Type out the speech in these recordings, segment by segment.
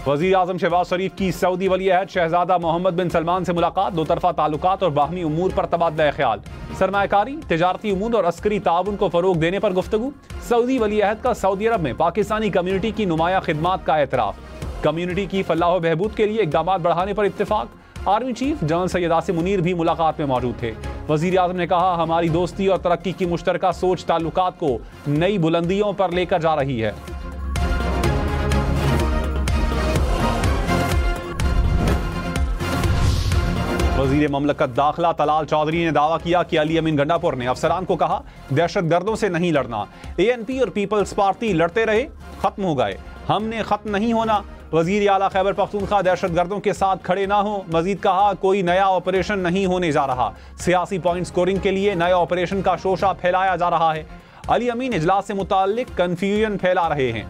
वज़ीर आज़म शहबाज शरीफ की सऊदी वली अहद शहजादा मोहम्मद बिन सलमान से मुलाकात, दो तरफा ताल्लुकात और बाहमी उमूर पर तबादला ख्याल, सरमायाकारी, तिजारती उमूर और अस्करी ताउन को फरोग देने पर गुफ्तगू। सऊदी वली अहद का सऊदी अरब में पाकिस्तानी कम्युनिटी की नुमाया खिदमात का एतराफ़, कम्युनिटी की फलाह व बहबूद के लिए इक़दामात बढ़ाने पर इत्तेफाक। Army chief general Syed Asim Munir भी मुलाकात में मौजूद थे। वज़ीर आज़म ने कहा, हमारी दोस्ती और तरक्की की मुश्तरका सोच ताल्लुकात को नई बुलंदियों पर लेकर जा रही है। वज़ीर ममलकत दाखिला तलाल चौधरी ने दावा किया कि अली अमीन गंडापुर ने अफसरान को कहा, दहशतगर्दों से नहीं लड़ना। ANP और पीपल्स पार्टी लड़ते रहे, खत्म हो गए, हमने खत्म नहीं होना। वज़ीर आला खैबर पख्तूनख्वा दहशतगर्दों के साथ खड़े ना हो। मजीद कहा, कोई नया ऑपरेशन नहीं होने जा रहा, सियासी पॉइंट स्कोरिंग के लिए नए ऑपरेशन का शोशा फैलाया जा रहा है। अली अमीन इजलास से मुताल्लिक कन्फ्यूजन फैला रहे हैं।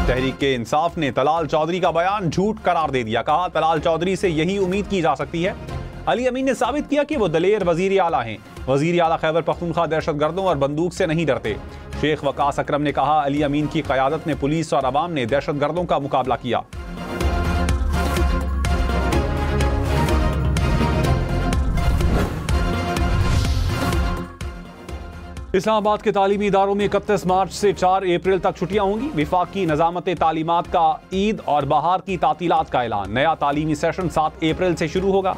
तहरीक इंसाफ ने तलाल चौधरी का बयान झूठ करार दे दिया। कहा, तलाल चौधरी से यही उम्मीद की जा सकती है। अली अमीन ने साबित किया कि वो दलेर वजीर आला हैं। वजीर आला खैबर पख्तूनख्वा दहशतगर्दों और बंदूक से नहीं डरते। शेख वकास अकरम ने कहा, अली अमीन की क़यादत में पुलिस और अवाम ने दहशतगर्दों का मुकाबला किया। इस्लामाबाद के तालीमी इदारों में 31 मार्च से 4 अप्रैल तक छुट्टियां होंगी। विफाकी निज़ामत तालीमात का ईद और बहार की तातीलात का ऐलान। नया तालीमी सेशन 7 अप्रैल से शुरू होगा।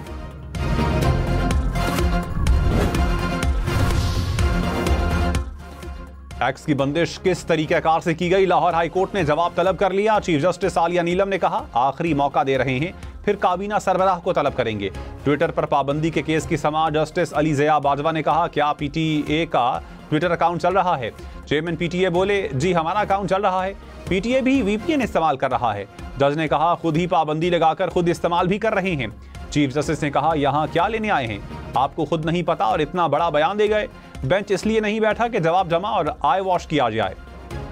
टैक्स की बंदिश किस तरीक़ेकार से की गई, लाहौर हाई कोर्ट ने जवाब तलब कर लिया। चीफ जस्टिस आलिया नीलम ने कहा, आखिरी मौका दे रहे हैं, फिर काबीना सरबराह को तलब करेंगे। ट्विटर पर पाबंदी के केस की समाअत जस्टिस अली ज़िया बाजवा ने कहा, क्या PTA का ट्विटर अकाउंट चल रहा है? चेयरमैन PTA बोले, जी हमारा अकाउंट चल रहा है, PTA भी VPN इस्तेमाल कर रहा है। जज ने कहा, खुद ही पाबंदी लगाकर खुद इस्तेमाल भी कर रहे हैं। चीफ जस्टिस ने कहा, यहाँ क्या लेने आए हैं, आपको खुद नहीं पता और इतना बड़ा बयान दे गए। बेंच इसलिए नहीं बैठा कि जवाब जमा और आई वॉश किया जाए।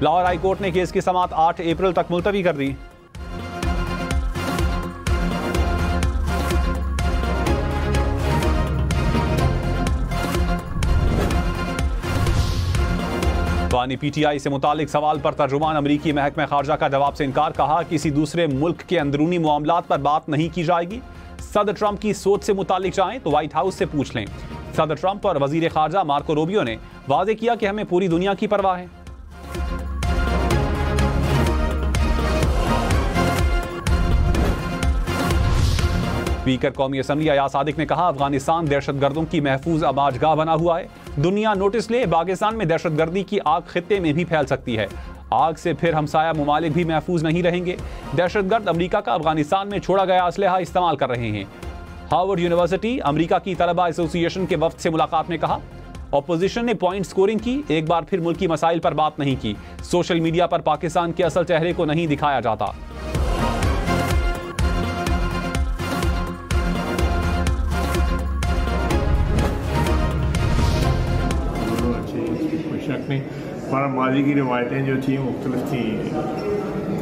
लाहौर हाई कोर्ट ने केस की समाअत 8 अप्रैल तक मुलतवी कर दी। बानी PTI से मुतालिक सवाल पर तर्जुमान अमरीकी महकमा खारजा का जवाब से इनकार। कहा, किसी दूसरे मुल्क के अंदरूनी मामलात पर बात नहीं की जाएगी। सदर ट्रंप की सोच से मुतालिक चाहें तो व्हाइट हाउस से पूछ लें। सदर ट्रंप और वजीर खारजा मार्को रूबियो ने वाजे किया कि हमें पूरी दुनिया की परवाह है। स्पीकर कौमी असम्बली अयाज सादिक ने कहा, अफगानिस्तान दहशतगर्दों की महफूज आबाजगाह बना हुआ है। दुनिया नोटिस ले, पाकिस्तान में दहशतगर्दी की आग खित्ते में भी फैल सकती है। आग से फिर हमसाया ममालिक भी महफूज नहीं रहेंगे। दहशतगर्द अमरीका का अफगानिस्तान में छोड़ा गया असलहा इस्तेमाल कर रहे हैं। हार्वर्ड यूनिवर्सिटी अमरीका की तलबा एसोसिएशन के वफ्द से मुलाकात में कहा, ऑपोजिशन ने पॉइंट स्कोरिंग की, एक बार फिर मुल्की मसाइल पर बात नहीं की। सोशल मीडिया पर पाकिस्तान के असल चेहरे को नहीं दिखाया जाता। हमारा माजी की रवायतें जो थी मुख्तलिफ थी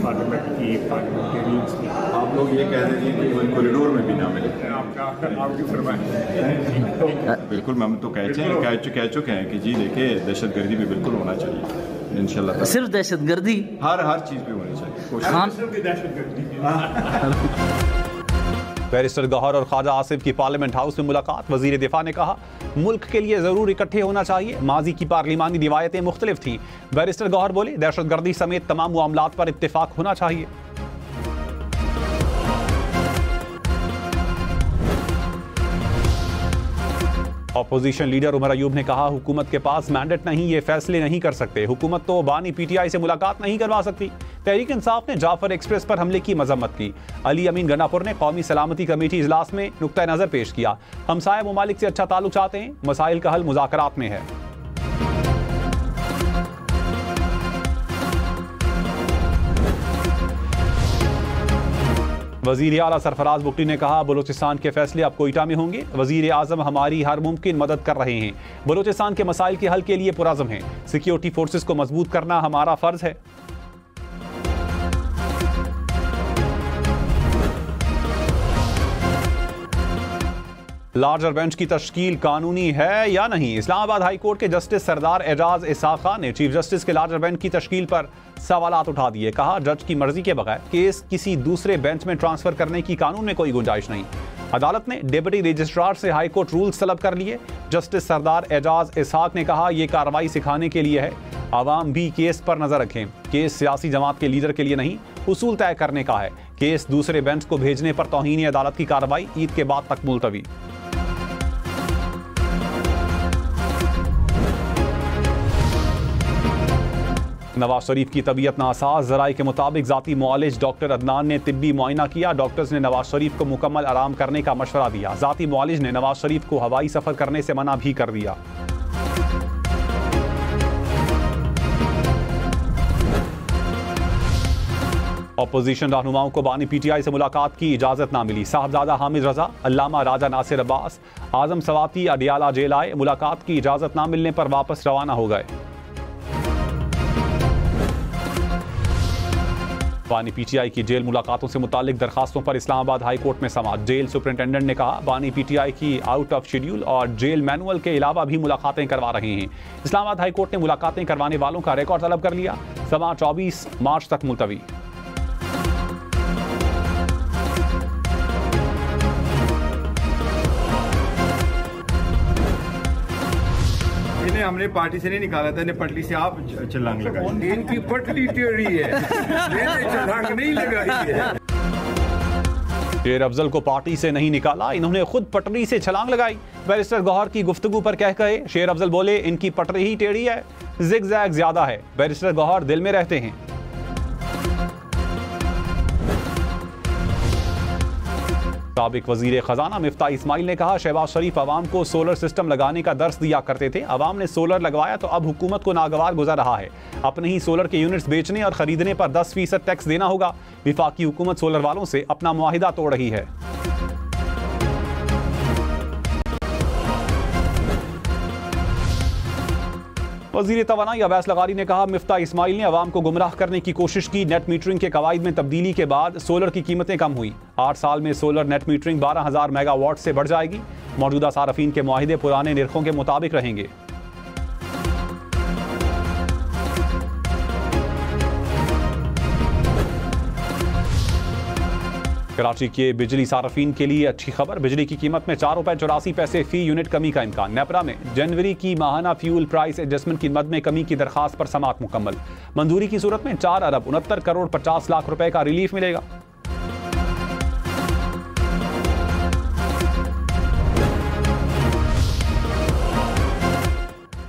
पार्लियामेंट की, पार्लियामेंटेरियंस की। आप लोग ये कह रहे थे कि कोई कॉरिडोर में भी ना मिले। आपकी फरमाइश। बिल्कुल, हम तो कह चुके हैं कि जी देखिए, दहशतगर्दी भी बिल्कुल होना चाहिए इंशाल्लाह। सिर्फ दहशतगर्दी, हर चीज़ पे होनी चाहिए। बैरिस्टर गौहर और ख्वाजा आसिफ की पार्लियामेंट हाउस में मुलाकात। वजीर दिफा ने कहा, मुल्क के लिए जरूर इकट्ठे होना चाहिए। माजी की पार्लिमानी रिवायतें मुख्तलिफ थी। बैरिस्टर गौहर बोले, दहशतगर्दी समेत तमाम मामलात पर इत्तेफाक होना चाहिए। अपोजिशन लीडर उमर अयूब ने कहा, हुकूमत के पास मैंडेट नहीं, ये फैसले नहीं कर सकते। हुकूमत तो बानी PTI से मुलाकात नहीं करवा सकती। तहरीक इंसाफ ने जाफर एक्सप्रेस पर हमले की मजम्मत की। अली अमीन गंडापुर ने कौमी सलामती कमेटी इजलास में नुक्ता नज़र पेश किया। हमसाया ममालिक से अच्छा ताल्लुक चाहते हैं, मसाइल का हल मुज़ाकरात में है। वजीर आला सरफराज बुगटी ने कहा, बलूचिस्तान के फैसले अब कोयटा में होंगे। वजीर आजम हमारी हर मुमकिन मदद कर रहे हैं। बलूचिस्तान के मसाइल के हल के लिए पुरज़म हैं। सिक्योरिटी फोर्सेस को मजबूत करना हमारा फर्ज है। लार्जर बेंच की तश्कील कानूनी है या नहीं? इस्लामाबाद हाई कोर्ट के जस्टिस सरदार एजाज इसाक खान ने चीफ जस्टिस के लार्जर बेंच की तश्कील पर सवालात उठा दिए। कहा, जज की मर्जी के बगैर केस किसी दूसरे बेंच में ट्रांसफर करने की कानून में कोई गुंजाइश नहीं। अदालत ने डिप्टी रजिस्ट्रार से हाई कोर्ट रूल्स तलब कर लिए। जस्टिस सरदार एजाज इसाक ने कहा, यह कार्रवाई सिखाने के लिए है, आवाम भी केस पर नजर रखें। केस सियासी जमात के लीडर के लिए नहीं, उसूल तय करने का है। केस दूसरे बेंच को भेजने पर तौहीन अदालत की कार्रवाई ईद के बाद तक मुलतवी। नवाज शरीफ की तबीयत नासाज। ज़राए के मुताबिक जाती मुआलिज डॉक्टर अदनान ने तिब्बी मुआयना किया। डॉक्टर्स ने नवाज शरीफ को मुकम्मल आराम करने का मशवरा दिया। जाती मुआलिज ने नवाज शरीफ को हवाई सफर करने से मना भी कर दिया। अपोजिशन रहनुमाओं को बानी पीटीआई से मुलाकात की इजाजत ना मिली। साहबजादा हामिद रजा, अल्लामा राजा नासिर अब्बास, आजम सवाती अडियाला जेल आए। मुलाकात की इजाजत ना मिलने पर वापस रवाना हो गए। बानी पीटीआई की जेल मुलाकातों से मुतालिक दरखास्तों पर इस्लामाबाद हाई कोर्ट में समाअत। जेल सुपरिंटेंडेंट ने कहा, बानी पीटीआई की आउट ऑफ शेड्यूल और जेल मैनुअल के अलावा भी मुलाकातें करवा रहे हैं। इस्लामाबाद हाई कोर्ट ने मुलाकातें करवाने वालों का रिकॉर्ड तलब कर लिया। समाअत 24 मार्च तक मुलतवी। हमने पार्टी से नहीं निकाला था, इन्हें पटली से आप छलांग लगाई। इनकी पटली टेढ़ी है, मैंने छलांग नहीं लगाई है। शेर अफजल को पार्टी से नहीं निकाला, इन्होंने खुद पटरी से छलांग लगाई। बैरिस्टर गौहर की गुफ्तगू पर कह कहे शेर अफजल बोले, इनकी पटरी ही टेढ़ी है, जिगजैग ज्यादा है। बैरिस्टर गौहर दिल में रहते हैं। साबिक वजीर खजाना मिफ्ता इस्माइल ने कहा, शहबाज शरीफ अवाम को सोलर सिस्टम लगाने का दर्स दिया करते थे। अवाम ने सोलर लगवाया तो अब हुकूमत को नागवार गुजर रहा है। अपने ही सोलर के यूनिट्स बेचने और खरीदने पर 10% टैक्स देना होगा। विफाकी हुकूमत सोलर वालों से अपना मुआहिदा तोड़ रही है। वज़ीर तवानाई अवैस लगारी ने कहा, मिफ्ता इस्माइल ने अवाम को गुमराह करने की कोशिश की। नेट मीटरिंग के कवायद में तब्दीली के बाद सोलर की कीमतें कम हुई। 8 साल में सोलर नेट मीटरिंग 12,000 मेगावाट से बढ़ जाएगी। मौजूदा सारफीन के मुआहिदे पुराने निरखों के मुताबिक रहेंगे। कराची के बिजली सारफीन के लिए अच्छी खबर, बिजली की कीमत में 4 रुपए 84 पैसे फी यूनिट कमी का इम्कान। नेपरा में जनवरी की माहाना फ्यूल प्राइस एडजस्टमेंट की मद में कमी की दरखास्त पर समाअत मुकम्मल। मंजूरी की सूरत में 4 अरब 69 करोड़ 50 लाख रुपए का रिलीफ मिलेगा।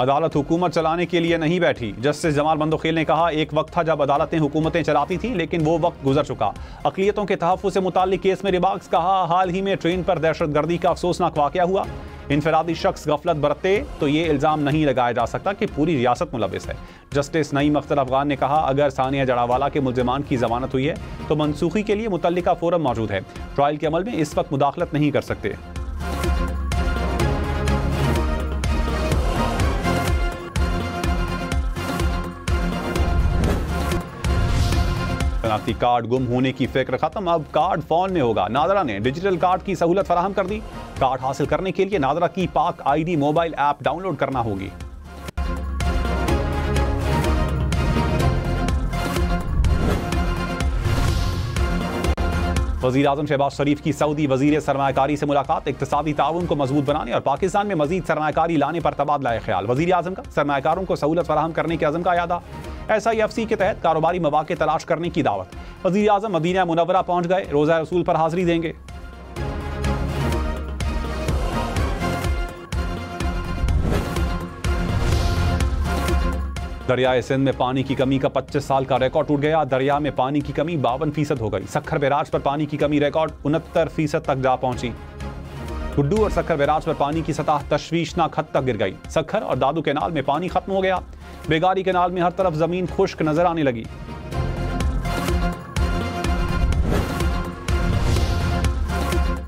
अदालत हुकूमत चलाने के लिए नहीं बैठी। जस्टिस जमाल बंदोखेल ने कहा, एक वक्त था जब अदालतें हुकूमतें चलाती थीं, लेकिन वो वक्त गुजर चुका। अक़लियतों के तहफ़्फ़ुज़ से मुताल्लिक़ केस में रिबाक्स कहा, हाल ही में ट्रेन पर दहशतगर्दी का अफसोसनाक वाक़या हुआ। इनफरादी शख्स गफलत बरते तो ये इल्ज़ाम नहीं लगाया जा सकता कि पूरी रियासत मुलविस है। जस्टिस नईम अख्तर अफगान ने कहा, अगर सानिया जड़ावाला के मुल्ज़िमान की ज़मानत हुई है तो मनसूखी के लिए मुतल्लिका फोरम मौजूद है। ट्रायल के अमल में इस वक्त मुदाखलत नहीं कर सकते। शनाख्ती कार्ड गुम होने की फिक्र खत्म, अब कार्ड फोन में होगा। नादरा ने डिजिटल कार्ड की सहूलत फराहम कर दी। कार्ड हासिल करने के लिए नादरा की पाक आईडी मोबाइल ऐप डाउनलोड करना होगी। वज़ीर आज़म शहबाज शरीफ की सऊदी वज़ीर सरमायाकारी से मुलाकात। इक़्तिसादी ताउन को मजबूत बनाने और पाकिस्तान में मजीद सरमायाकारी लाने पर तबादला ख्याल। वज़ीर आज़म का सरमायाकारों को सहूलत फराहम करने के अज़म का यादा। SIFC के तहत कारोबारी मौक़े तलाश करने की दावत। वज़ीर आज़म मदीना मुनव्वरा पहुंच गए, रोज़ा रसूल पर हाज़िरी देंगे। दरियाए सिंध में पानी की कमी का 25 साल का रिकॉर्ड टूट गया। दरिया में पानी की कमी 52% हो गई। सखर बैराज पर पानी की कमी रिकॉर्ड 69% तक जा पहुंची। गुड्डू और सखर बैराज पर पानी की सतह तशवीशनाक हद तक गिर गई। सखर और दादू कैनाल में पानी खत्म हो गया। बेगारी कैनाल में हर तरफ जमीन खुश्क नजर आने लगी।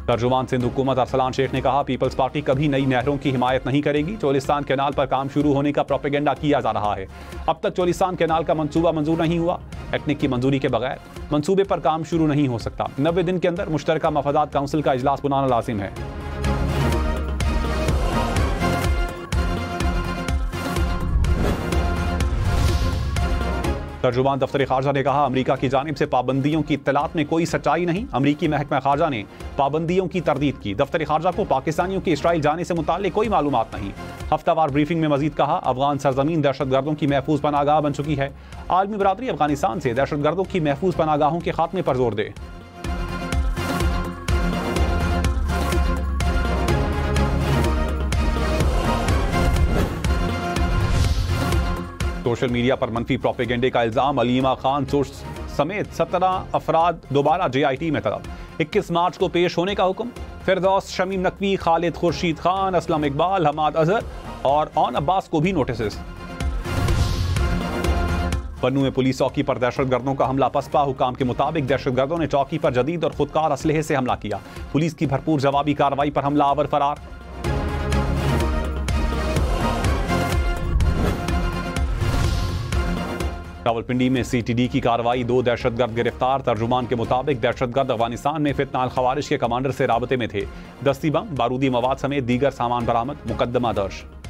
तर्जुमान सिंध हुकूमत अरसलान शेख ने कहा, पीपल्स पार्टी कभी नई नहरों की हिमायत नहीं करेगी। चोलिस्तान कैनाल पर काम शुरू होने का प्रोपेगेंडा किया जा रहा है। अब तक चोलिस्तान कैनाल का मंसूबा मंजूर नहीं हुआ। टेक्निक की मंजूरी के बगैर मंसूबे पर काम शुरू नहीं हो सकता। 90 दिन के अंदर मुश्तरका मफादात काउंसिल का इजलास बुलाना लाजिम है। तर्जुमान दफ्तर खारजा ने कहा, अमरीका की जानिब से पाबंदियों की इत्तलात में कोई सच्चाई नहीं। अमरीकी महकमा खारजा ने पाबंदियों की तरदीद की। दफ्तर खारजा को पाकिस्तानियों के इसराइल जाने से मुताल्लिक कोई मालूमात नहीं। हफ्तावार ब्रीफिंग में मजीद कहा, अफगान सरजमीन दहशतगर्दों की महफूज पनागाह बन चुकी है। आलमी बरादरी अफगानिस्तान से दहशतगर्दों की महफूज पनागाहों के खात्मे पर जोर दे। सोशल मीडिया पर मनफी प्रोपेगेंडे का इल्जाम, अलीमा खान समेत 17 अफराद दोबारा JIT में तलब। 21 मार्च को पेश होने का हुक्म। फिरदौस, शमीम नकवी, खालिद खुर्शीद खान, असलम इकबाल, हमाद अजहर और ऑन अब्बास को भी नोटिस। पन्नू में पुलिस चौकी पर दहशतगर्दों का हमला पसपा। हुकाम के मुताबिक दहशतगर्दों ने चौकी पर जदीद और खुदकार असलहे से हमला किया। पुलिस की भरपूर जवाबी कार्रवाई पर हमलावर फरार। रावलपिंडी में CTD की कार्रवाई, 2 दहशतगर्द गिरफ्तार। तर्जुमान के मुताबिक दहशतगर्द अफगानिस्तान में फितना अल खवारिज के कमांडर से राबते में थे। दस्ती बम, बारूदी मवाद समेत दीगर सामान बरामद। मुकदमा दर्ज।